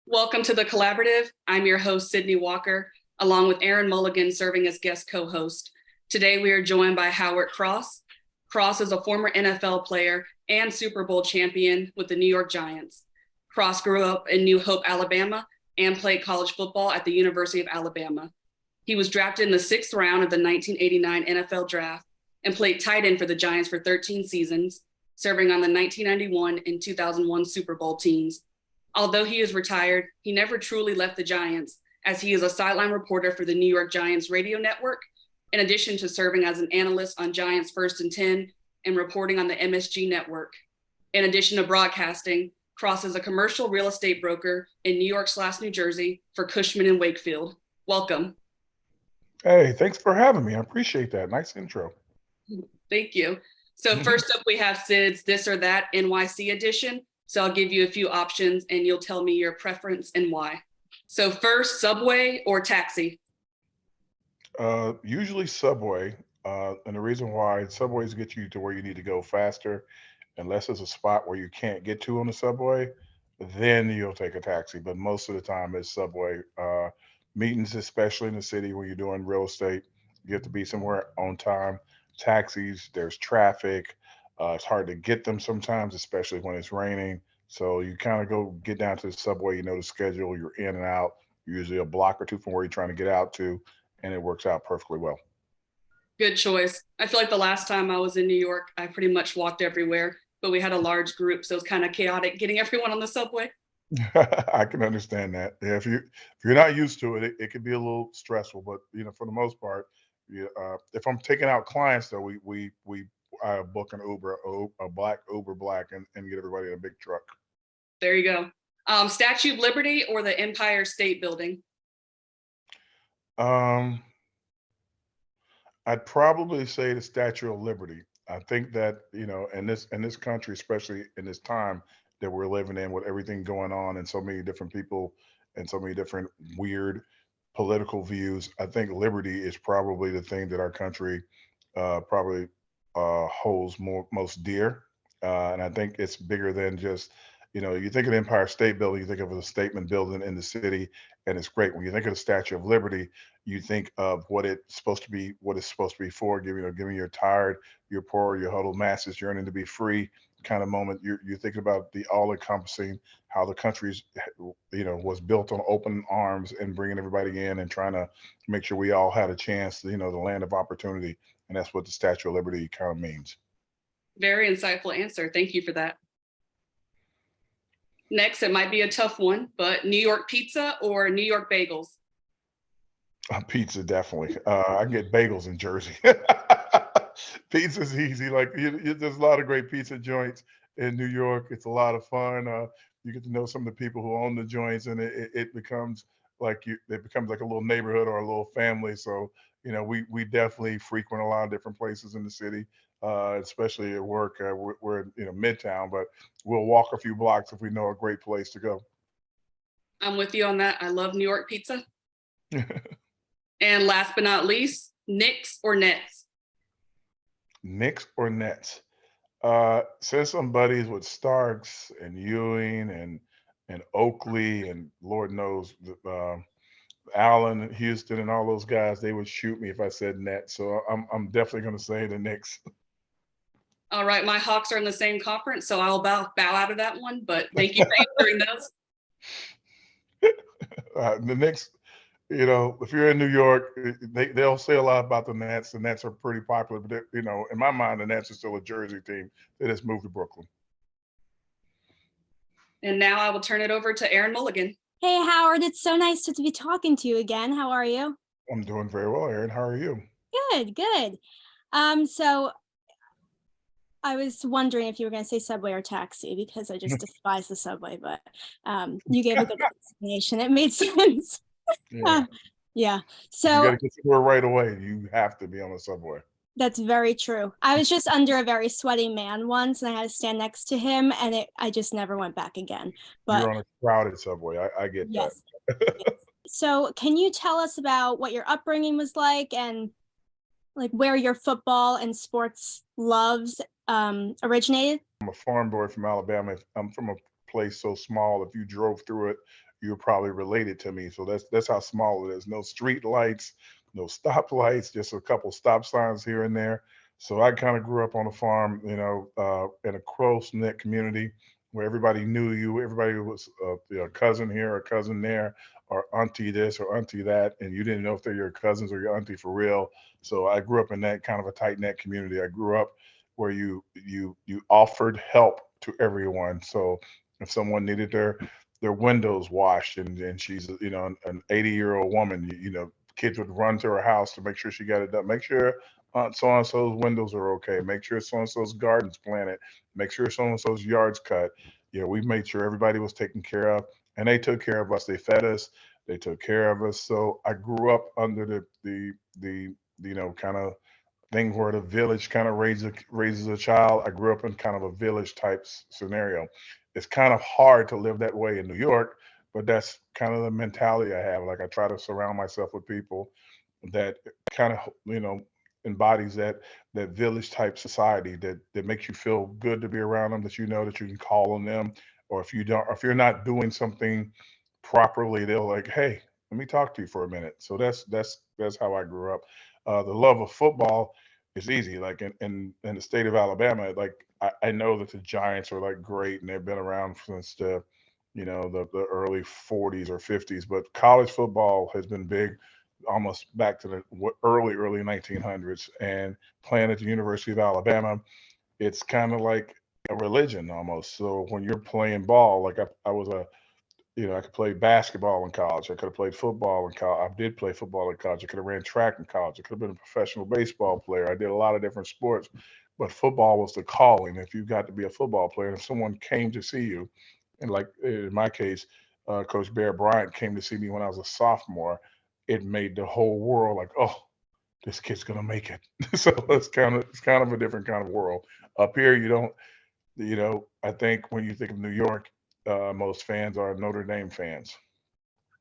Welcome to the Collaborative. I'm your host, Sydnee Walker, along with Erin Mulligan serving as guest co-host. Today, we are joined by Howard Cross. Cross is a former NFL player and Super Bowl champion with the New York Giants. Cross grew up in New Hope, Alabama, and played college football at the University of Alabama. He was drafted in the 6th round of the 1989 NFL Draft and played tight end for the Giants for 13 seasons, serving on the 1991 and 2001 Super Bowl teams. Although he is retired, he never truly left the Giants, as he is a sideline reporter for the New York Giants radio network, in addition to serving as an analyst on Giants First and 10 and reporting on the MSG network. In addition to broadcasting, Cross is a commercial real estate broker in New York/New Jersey for Cushman and Wakefield. Welcome. Hey, thanks for having me. I appreciate that. Nice intro. Thank you. So first up, we have Sid's This or That NYC edition. So I'll give you a few options and you'll tell me your preference and why. So first, subway or taxi? Usually Subway. And the reason why subways get you to where you need to go faster, unless it's a spot where you can't get to on the subway, then you'll take a taxi. But most of the time it's Subway. Meetings, especially in the city when you're doing real estate, you have to be somewhere on time. Taxis, there's traffic. It's hard to get them sometimes, especially when it's raining. So you kind of go get down to the subway, you know the schedule, you're in and out, usually a block or two from where you're trying to get out to, and it works out perfectly well. Good choice. I feel like the last time I was in New York, I pretty much walked everywhere, but we had a large group, so it was kind of chaotic getting everyone on the subway. I can understand that. Yeah, if you're not used to it, it can be a little stressful, but for the most part, if I'm taking out clients though, we book an Uber, a black Uber Black, and get everybody in a big truck. There you go. Statue of Liberty or the Empire State Building? Um, I'd probably say the Statue of Liberty. I think that, in this country, especially in this time that we're living in with everything going on and so many different people and so many different weird political views, I think liberty is probably the thing that our country probably holds most dear. And I think it's bigger than just, you think of the Empire State Building, you think of it as a statement building in the city, and it's great. When you think of the Statue of Liberty, you think of what it's supposed to be for, giving you're tired, you're poor, you're huddled masses yearning to be free kind of moment. You're thinking about the all-encompassing, how the country's, was built on open arms and bringing everybody in and trying to make sure we all had a chance, the land of opportunity. And that's what the Statue of Liberty kind of means. Very insightful answer. Thank you for that. Next, it might be a tough one, but New York pizza or New York bagels? Pizza, definitely. I can get bagels in Jersey. Pizza's easy. Like there's a lot of great pizza joints in New York. It's a lot of fun. You get to know some of the people who own the joints, and it becomes it becomes like a little neighborhood or a little family. So we definitely frequent a lot of different places in the city, especially at work. We're in Midtown, but we'll walk a few blocks if we know a great place to go. I'm with you on that. I love New York pizza. And last but not least, Knicks or Nets? Knicks or Nets? Since I'm buddies with Starks and Ewing and Oakley and Lord knows Allen and Houston and all those guys, they would shoot me if I said Nets. So I'm definitely going to say the Knicks. All right, my Hawks are in the same conference, so I'll bow out of that one. But thank you for answering those. The Knicks. If you're in New York, they'll say a lot about the Nets. The Nets are pretty popular, but in my mind, the Nets are still a Jersey team. They just moved to Brooklyn. And now I will turn it over to Erin Mulligan. Hey, Howard, it's so nice to be talking to you again. How are you? I'm doing very well, Erin. How are you? Good. So I was wondering if you were going to say subway or taxi because I just despise the subway, but you gave a good explanation. It made sense. Yeah. So you got to get somewhere right away. You have to be on the subway. That's very true. I was just under a very sweaty man once, and I had to stand next to him, and I just never went back again. But you're on a crowded subway. I get yes. that. Yes. So, can you tell us about what your upbringing was like, and like where your football and sports loves originated? I'm a farm boy from Alabama. I'm from a place so small. If you drove through it, you're probably related to me. So that's how small it is. No street lights, no stoplights, just a couple stop signs here and there. So I kind of grew up on a farm, in a close knit community where everybody knew you. Everybody was a cousin here, or cousin there, or auntie this or auntie that, and you didn't know if they're your cousins or your auntie for real. So I grew up in that kind of a tight knit community. I grew up where you offered help to everyone. So if someone needed their windows washed, and she's an 80-year-old woman, kids would run to her house to make sure she got it done. Make sure Aunt so and so's windows are okay. Make sure so and so's gardens planted. Make sure so and so's yards cut. We made sure everybody was taken care of, and they took care of us. They fed us. They took care of us. So I grew up under the kind of thing where the village kind of raises a child. I grew up in kind of a village type scenario. It's kind of hard to live that way in New York, but that's kind of the mentality I have. Like, I try to surround myself with people that kind of embodies that village type society that makes you feel good to be around them, that that you can call on them, or if you're not doing something properly, they'll like, hey, let me talk to you for a minute. So that's how I grew up. The love of football is easy. Like in the state of Alabama, like I know that the Giants are like great, and they've been around since the early 40s or 50s. But college football has been big almost back to the early 1900s. And playing at the University of Alabama, it's kind of like a religion almost. So when you're playing ball, like I was I could play basketball in college. I could have played football in college. I did play football in college. I could have ran track in college. I could have been a professional baseball player. I did a lot of different sports, but football was the calling. If you got to be a football player, and if someone came to see you, and like in my case, Coach Bear Bryant came to see me when I was a sophomore, it made the whole world like, oh, this kid's gonna make it. So it's kind of a different kind of world. Up here, you don't, I think when you think of New York, most fans are Notre Dame fans.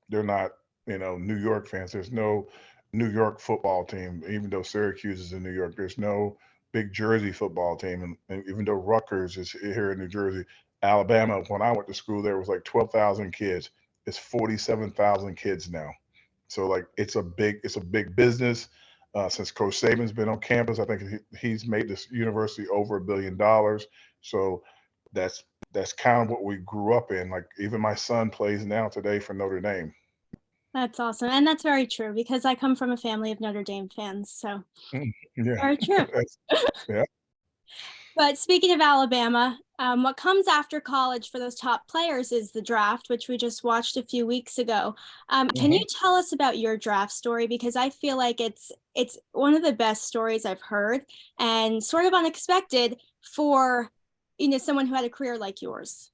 They're not, New York fans. There's no New York football team, even though Syracuse is in New York. There's no big Jersey football team, and even though Rutgers is here in New Jersey, Alabama. When I went to school, there was like 12,000 kids. It's 47,000 kids now. So like it's a big business. Since Coach Saban's been on campus, I think he's made this university over $1 billion. So that's that's kind of what we grew up in. Like, even my son plays now today for Notre Dame. That's awesome. And that's very true because I come from a family of Notre Dame fans. So Yeah, very true. yeah. But speaking of Alabama, what comes after college for those top players is the draft, which we just watched a few weeks ago. Can you Mhm. tell us about your draft story? Because I feel like it's one of the best stories I've heard and sort of unexpected for someone who had a career like yours.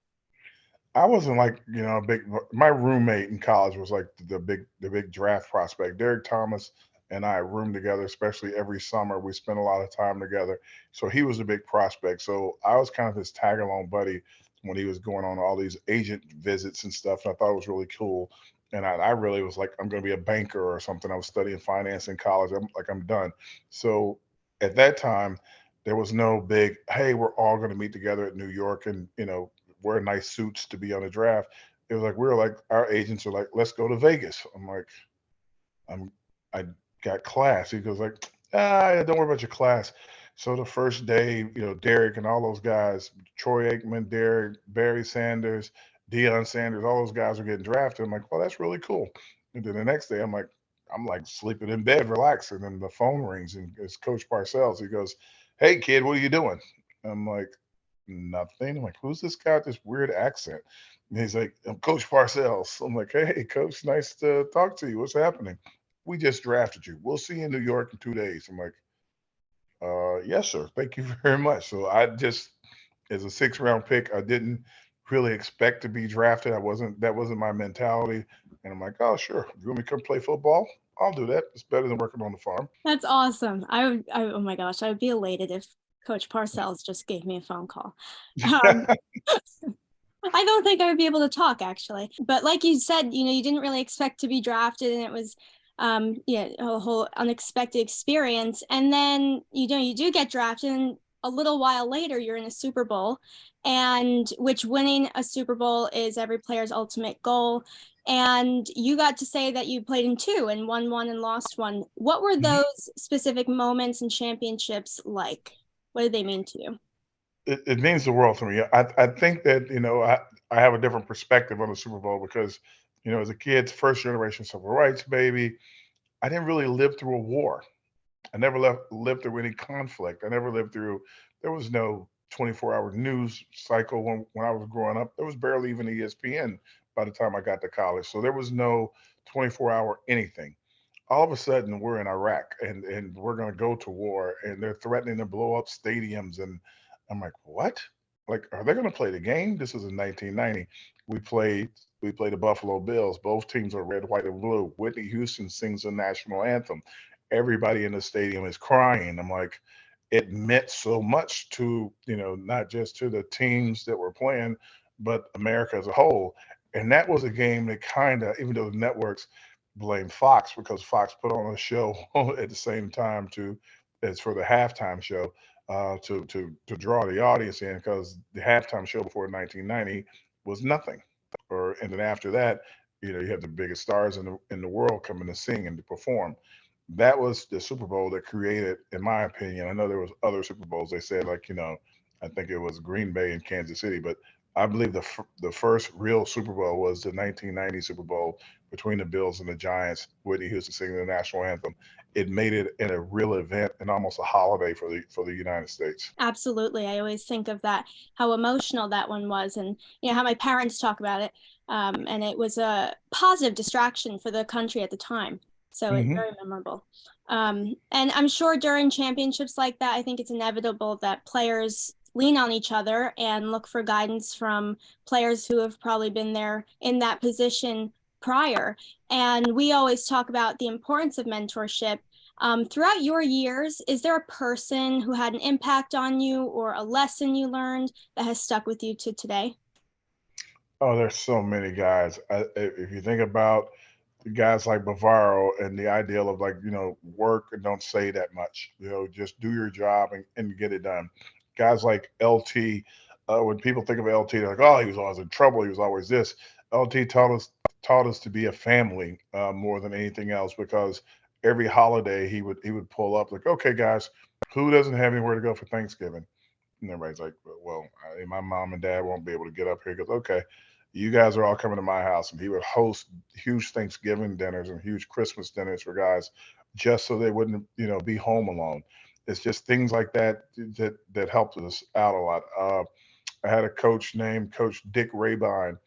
I wasn't like, a big, my roommate in college was like the big draft prospect. Derek Thomas and I roomed together, especially every summer. We spent a lot of time together. So he was a big prospect. So I was kind of his tag along buddy when he was going on all these agent visits and stuff. And I thought it was really cool. And I really was like, I'm going to be a banker or something. I was studying finance in college. I'm done. So at that time, there was no big, hey, we're all going to meet together at New York and, wear nice suits to be on the draft. It was like, we were like, our agents are like, let's go to Vegas. I'm like, I'm I got class. He goes like, don't worry about your class. So the first day, Derek and all those guys, Troy Aikman, Derek, Barry Sanders, Deion Sanders, all those guys are getting drafted. I'm like, well, that's really cool. And then the next day, I'm like sleeping in bed, relaxing, and the phone rings, and it's Coach Parcells. He goes, "Hey, kid, what are you doing?" I'm like, "Nothing." I'm like, "Who's this guy with this weird accent?" And he's like, "I'm Coach Parcells." I'm like, "Hey, Coach, nice to talk to you. What's happening?" "We just drafted you. We'll see you in New York in 2 days." I'm like, yes, sir. Thank you very much. So I just, as a 6th round pick, I didn't really expect to be drafted. That wasn't my mentality. And I'm like, oh, sure. You want me to come play football? I'll do that. It's better than working on the farm. That's awesome. oh my gosh, I would be elated if Coach Parcells just gave me a phone call. Um, I don't think I would be able to talk actually, but like you said, you didn't really expect to be drafted, and it was, a whole unexpected experience. And then, you do get drafted, and a little while later, you're in a Super Bowl, and which winning a Super Bowl is every player's ultimate goal. And you got to say that you played in two and won one and lost one. What were those specific moments and championships like? What did they mean to you? It means the world to me. I think that, I have a different perspective on the Super Bowl because, as a kid, first generation civil rights baby, I didn't really live through a war. I never lived through any conflict. I never lived through, there was no 24-hour news cycle when I was growing up. There was barely even ESPN by the time I got to college. So there was no 24-hour anything. All of a sudden, we're in Iraq and we're going to go to war and they're threatening to blow up stadiums. And I'm like, what? Like, are they going to play the game? This is in 1990. We played we played the Buffalo Bills. Both teams are red, white, and blue. Whitney Houston sings the national anthem. Everybody in the stadium is crying. I'm like, it meant so much to, not just to the teams that were playing, but America as a whole. And that was a game that kind of, even though the networks blame Fox because Fox put on a show at the same time to as for the halftime show to draw the audience in because the halftime show before 1990 was nothing. Or and then after that, you have the biggest stars in the world coming to sing and to perform. That was the Super Bowl that created, in my opinion. I know there was other Super Bowls. They said like I think it was Green Bay and Kansas City, but I believe the first real Super Bowl was the 1990 Super Bowl between the Bills and the Giants. Whitney Houston singing the national anthem. It made it in a real event and almost a holiday for the United States. Absolutely. I always think of that, how emotional that one was, and how my parents talk about it. And it was a positive distraction for the country at the time. So it's Hmm. very memorable. And I'm sure during championships like that, I think it's inevitable that players lean on each other and look for guidance from players who have probably been there in that position prior. And we always talk about the importance of mentorship. Throughout your years, is there a person who had an impact on you or a lesson you learned that has stuck with you to today? Oh, there's so many guys. If you think about guys like Bavaro and the ideal of like, work and don't say that much, just do your job and get it done. Guys like LT, when people think of LT, they're like, oh, he was always in trouble. He was always this. LT taught us to be a family more than anything else because every holiday he would pull up like, okay, guys, who doesn't have anywhere to go for Thanksgiving? And everybody's like, well, my mom and dad won't be able to get up here. He goes, okay, you guys are all coming to my house. And he would host huge Thanksgiving dinners and huge Christmas dinners for guys just so they wouldn't, be home alone. It's just things like that helped us out a lot. I had a coach named Coach Dick Rabine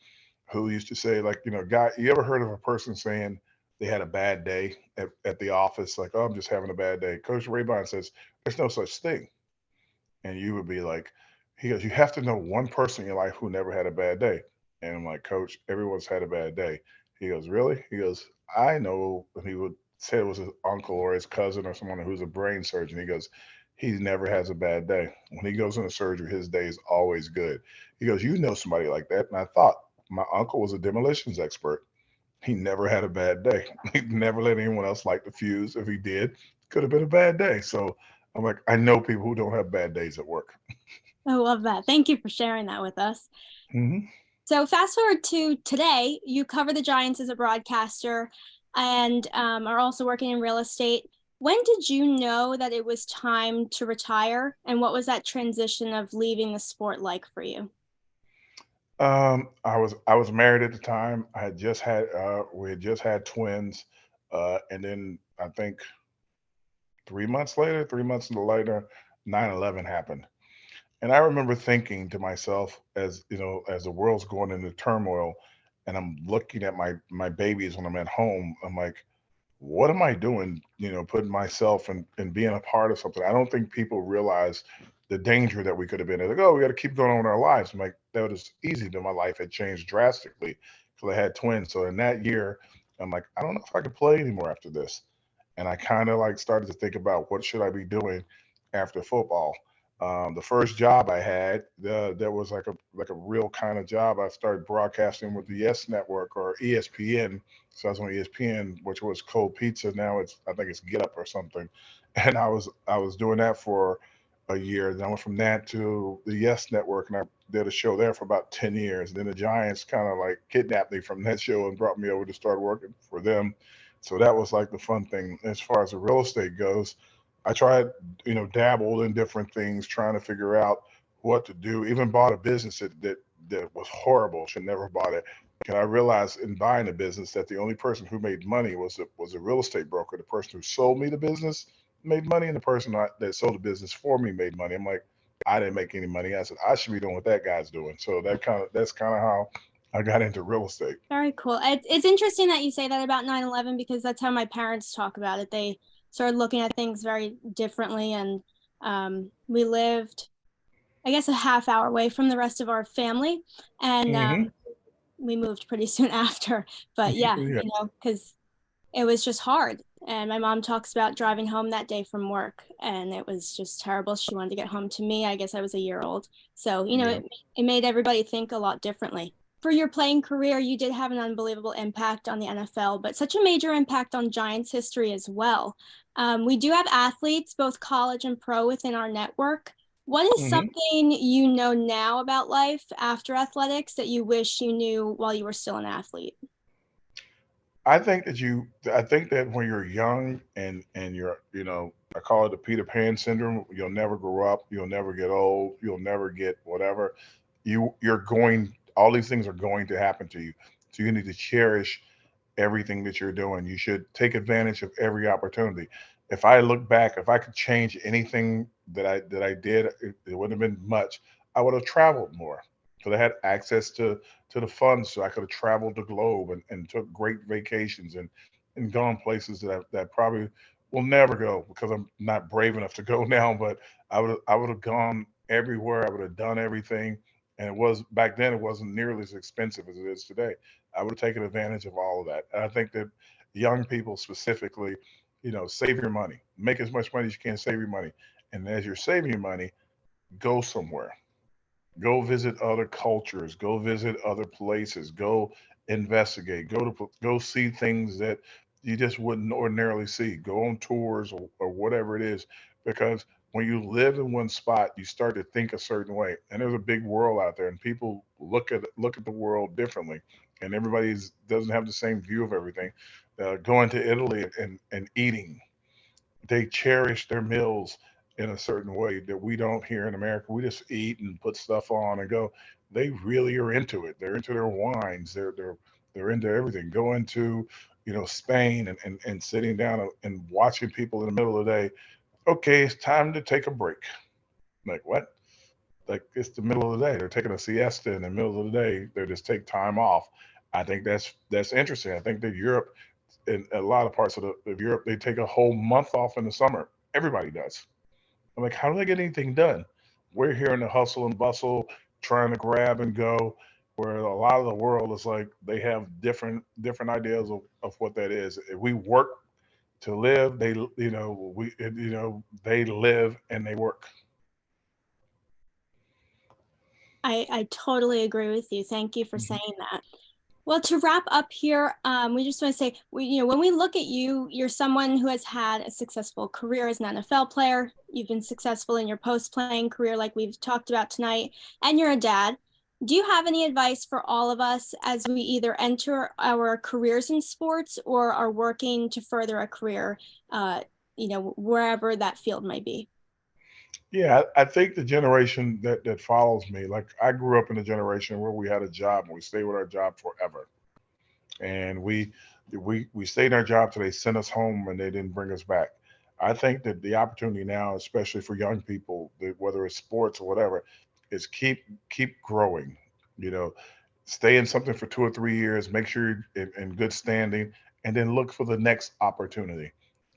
who used to say, like, guy, you ever heard of a person saying they had a bad day at the office? Like, oh, I'm just having a bad day. Coach Rabine says, there's no such thing. And you would be like, he goes, you have to know one person in your life who never had a bad day. And I'm like, Coach, everyone's had a bad day. He goes, really? He goes, I know. And he would say it was his uncle or his cousin or someone who's a brain surgeon. He goes, he never has a bad day. When he goes into surgery, his day is always good. He goes, you know somebody like that. And I thought my uncle was a demolitions expert. He never had a bad day. He never let anyone else light the fuse. If he did, could have been a bad day. So I'm like, I know people who don't have bad days at work. I love that. Thank you for sharing that with us. Hmm. So fast forward to today, you cover the Giants as a broadcaster and are also working in real estate. When did you know that it was time to retire? And what was that transition of leaving the sport like for you? I was married at the time. I had just had we had just had twins, and then I think 3 months later, 9/11 happened. And I remember thinking to myself, as as the world's going into turmoil, and I'm looking at my babies when I'm at home, I'm like, what am I doing? Putting myself and being a part of something. I don't think people realize the danger that we could have been. They're like, oh, we got to keep going on with our lives. I'm like, that was easy. But my life had changed drastically because I had twins. So in that year, I'm like, I don't know if I could play anymore after this. And I kind of like started to think about what should I be doing after football. The first job I had, that was like a real kind of job. I started broadcasting with the Yes Network or ESPN. So I was on ESPN, which was Cold Pizza. Now I think it's Get Up or something. And I was doing that for a year. Then I went from that to the Yes Network, and I did a show there for about 10 years. Then the Giants kind of like kidnapped me from that show and brought me over to start working for them. So that was like the fun thing. As far as the real estate goes, I tried, dabbled in different things, trying to figure out what to do. Even bought a business that was horrible. Should never bought it. And I realized in buying the business that the only person who made money was a real estate broker. The person who sold me the business made money, and the person that sold the business for me made money. I'm like, I didn't make any money. I said I should be doing what that guy's doing. So that's kind of how I got into real estate. Very cool. It's interesting that you say that about 9/11 because that's how my parents talk about it. They started looking at things very differently, and we lived, I guess, a half hour away from the rest of our family, and Hmm. we moved pretty soon after. But yeah, Yeah. because it was just hard. And my mom talks about driving home that day from work, and it was just terrible. She wanted to get home to me. I guess I was a year old. So, Yeah. it made everybody think a lot differently. For your playing career, you did have an unbelievable impact on the NFL, but such a major impact on Giants history as well. We do have athletes, both college and pro, within our network. What is Hmm. something you know now about life after athletics that you wish you knew while you were still an athlete? I think that when you're young and you're, I call it the Peter Pan syndrome. You'll never grow up. You'll never get old. You'll never get whatever. All these things are going to happen to you. So you need to cherish everything that you're doing. You should take advantage of every opportunity. If I look back, if I could change anything that I did, it wouldn't have been much. I would have traveled more because I had access to the funds, so I could have traveled the globe and took great vacations and gone places that probably will never go because I'm not brave enough to go now. But I would have gone everywhere. I would have done everything. And it was back then. It wasn't nearly as expensive as it is today. I would have taken advantage of all of that. And I think that young people specifically, save your money, make as much money as you can, save your money. And as you're saving your money, go somewhere, go visit other cultures, go visit other places, go investigate, go see things that you just wouldn't ordinarily see, go on tours or whatever it is. Because when you live in one spot, you start to think a certain way, and there's a big world out there, and people look at the world differently, and everybody's doesn't have the same view of everything. Going to Italy and eating, they cherish their meals in a certain way that we don't here in America. We just eat and put stuff on and go. They really are into it. They're into their wines. They're into everything. Going to, Spain and sitting down and watching people in the middle of the day. Okay, it's time to take a break. Like what? Like it's the middle of the day. They're taking a siesta in the middle of the day. They just take time off. I think that's interesting. I think that Europe, in a lot of parts of Europe, they take a whole month off in the summer. Everybody does. I'm like, how do they get anything done? We're here in the hustle and bustle, trying to grab and go, where a lot of the world is like they have different ideas of what that is. If we work to live, they live and they work. I totally agree with you. Thank you for Mhm. saying that. Well, to wrap up here, we just want to say, when we look at you, you're someone who has had a successful career as an NFL player. You've been successful in your post-playing career, like we've talked about tonight, and you're a dad. Do you have any advice for all of us as we either enter our careers in sports or are working to further a career, wherever that field might be? Yeah, I think the generation that follows me, like I grew up in a generation where we had a job and we stayed with our job forever, and we stayed in our job till they sent us home and they didn't bring us back. I think that the opportunity now, especially for young people, whether it's sports or whatever, is keep growing. You know, stay in something for 2 or 3 years, make sure you're in good standing, and then look for the next opportunity.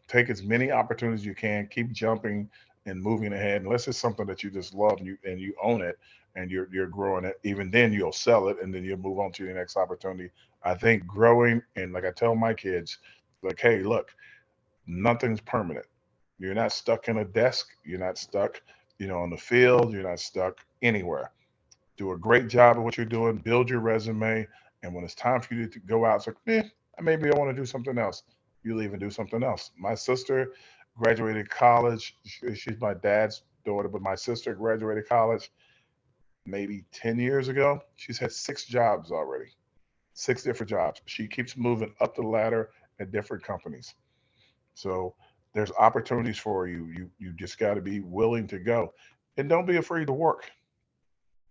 Take as many opportunities as you can, keep jumping and moving ahead. Unless it's something that you just love and you own it and you're growing it, even then you'll sell it and then you'll move on to the next opportunity. I think growing, and like I tell my kids, like, hey, look, nothing's permanent. You're not stuck in a desk. You're not stuck, on the field. You're not stuck anywhere. Do a great job of what you're doing. Build your resume, and when it's time for you to go out, it's like, maybe I want to do something else. You leave and do something else. My sister graduated college. She's my dad's daughter, but my sister graduated college maybe 10 years ago. She's had 6 jobs already, 6 different jobs. She keeps moving up the ladder at different companies. So there's opportunities for you. You just got to be willing to go, and don't be afraid to work.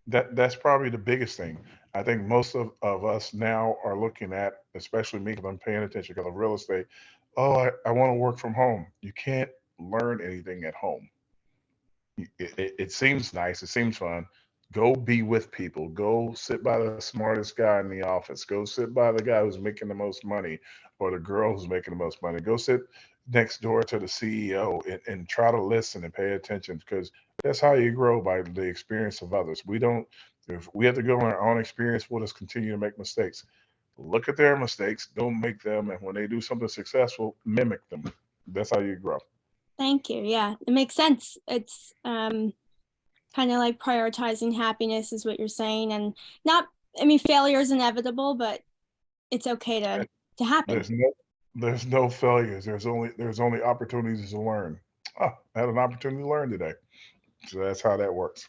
That's probably the biggest thing. I think most of us now are looking at, especially me, because I'm paying attention because of real estate. Oh, I want to work from home. You can't learn anything at home. It seems nice. It seems fun. Go be with people. Go sit by the smartest guy in the office. Go sit by the guy who's making the most money or the girl who's making the most money. Go sit next door to the CEO and try to listen and pay attention, because that's how you grow, by the experience of others. We don't, if we have to go on our own experience, we'll just continue to make mistakes. Look at their mistakes, don't make them. And when they do something successful, mimic them. That's how you grow. Thank you. Yeah, it makes sense. It's kind of like prioritizing happiness is what you're saying, and not, I mean, failure is inevitable, but it's okay to happen. There's no failures. There's only opportunities to learn. Oh, I had an opportunity to learn today. So that's how that works.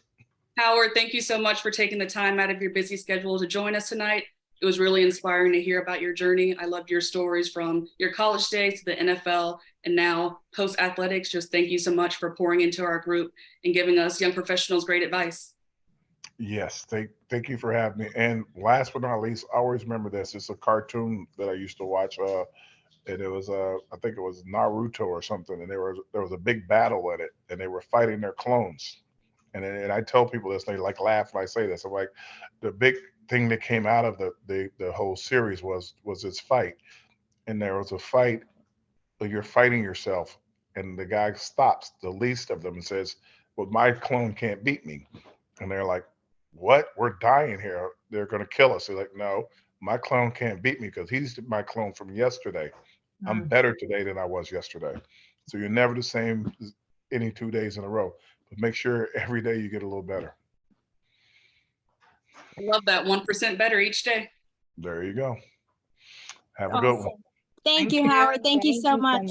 Howard, thank you so much for taking the time out of your busy schedule to join us tonight. It was really inspiring to hear about your journey. I loved your stories from your college days to the NFL and now post athletics. Just thank you so much for pouring into our group and giving us young professionals great advice. Yes, thank you for having me. And last but not least, I always remember this. It's a cartoon that I used to watch, and it was I think it was Naruto or something, and there was a big battle in it, and they were fighting their clones. And I tell people this, they like laugh when I say this. I'm like, the big thing that came out of the whole series was this fight, and there was a fight. You're fighting yourself, and the guy stops the least of them and says, "Well, my clone can't beat me." And they're like, "What? We're dying here. They're going to kill us." They're like, "No, my clone can't beat me because he's my clone from yesterday. I'm better today than I was yesterday." So you're never the same any 2 days in a row, but make sure every day you get a little better. I love that 1% better each day. There you go. Have a good one. Thank you, Howard. Thank you so much.